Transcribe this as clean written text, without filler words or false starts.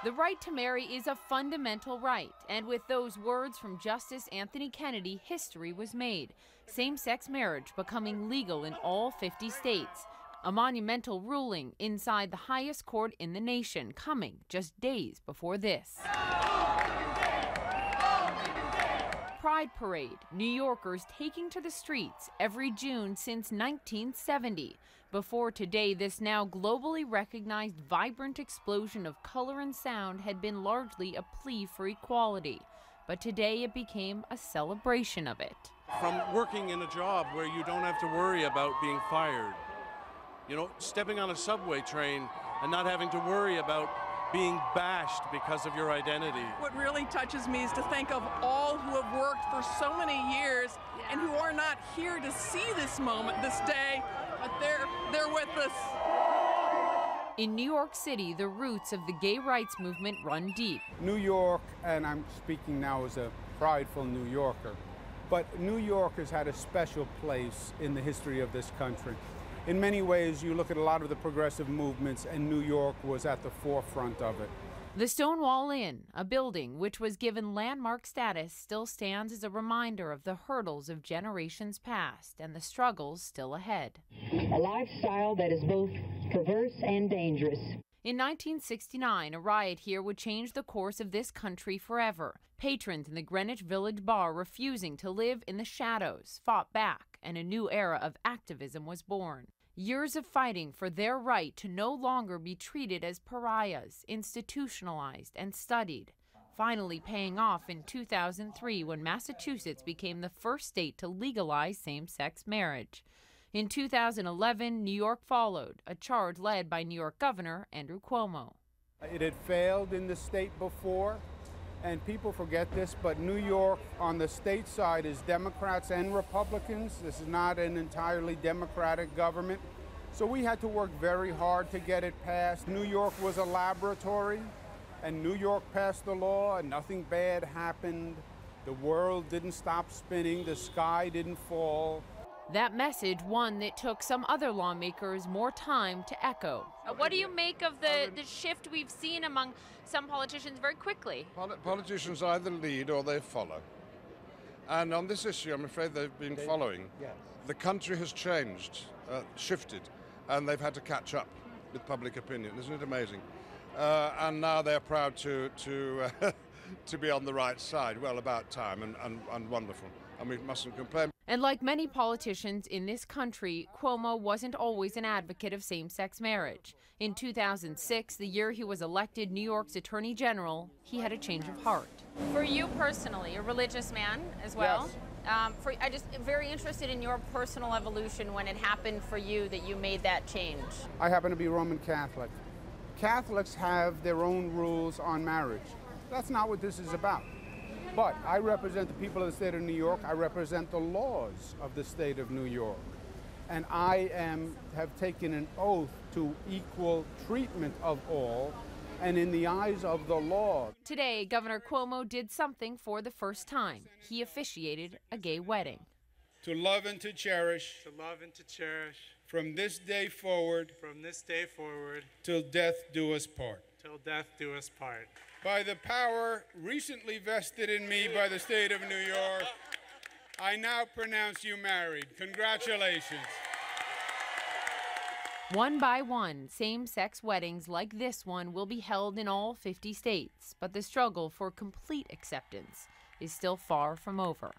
The right to marry is a fundamental right, and with those words from Justice Anthony Kennedy, history was made. Same-sex marriage becoming legal in all 50 states. A monumental ruling inside the highest court in the nation, coming just days before this. Pride Parade, New Yorkers taking to the streets every June since 1970. Before today, this now globally recognized vibrant explosion of color and sound had been largely a plea for equality. But today it became a celebration of it. From working in a job where you don't have to worry about being fired, stepping on a subway train and not having to worry about being bashed because of your identity. What really touches me is to think of all who have worked for so many years and who are not here to see this moment, this day, but they're with us. In New York City, the roots of the gay rights movement run deep. New York, and I'm speaking now as a prideful New Yorker, but New York has had a special place in the history of this country. In many ways, you look at a lot of the progressive movements, and New York was at the forefront of it. The Stonewall Inn, a building which was given landmark status, still stands as a reminder of the hurdles of generations past and the struggles still ahead. A lifestyle that is both perverse and dangerous. In 1969, a riot here would change the course of this country forever. Patrons in the Greenwich Village bar refusing to live in the shadows fought back, and a new era of activism was born. Years of fighting for their right to no longer be treated as pariahs, institutionalized and studied. Finally paying off in 2003 when Massachusetts became the first state to legalize same-sex marriage. In 2011, New York followed, a charge led by New York Governor Andrew Cuomo. It had failed in the state before, and people forget this, but New York on the state side is Democrats and Republicans. This is not an entirely Democratic government. So we had to work very hard to get it passed. New York was a laboratory, and New York passed the law, and nothing bad happened. The world didn't stop spinning, the sky didn't fall. That message, one that took some other lawmakers more time to echo. What do you make of the shift we've seen among some politicians very quickly? Politicians either lead or they follow. And on this issue, I'm afraid they've been following. Yes. The country has changed, shifted, and they've had to catch up with public opinion. Isn't it amazing? And now they're proud to be on the right side. Well, about time and wonderful. And we mustn't complain. And like many politicians in this country, Cuomo wasn't always an advocate of same-sex marriage. In 2006, the year he was elected New York's Attorney General, he had a change of heart. For you personally, a religious man as well, yes. I'm just very interested in your personal evolution when it happened for you that you made that change. I happen to be Roman Catholic. Catholics have their own rules on marriage. That's not what this is about. But I represent the people of the state of New York. I represent the laws of the state of New York. And I have taken an oath to equal treatment of all, and in the eyes of the law. Today, Governor Cuomo did something for the first time. He officiated a gay wedding. To love and to cherish. To love and to cherish. From this day forward. From this day forward. Till death do us part. Till death do us part. By the power recently vested in me by the state of New York, I now pronounce you married. Congratulations. One by one, same-sex weddings like this one will be held in all 50 states, but the struggle for complete acceptance is still far from over.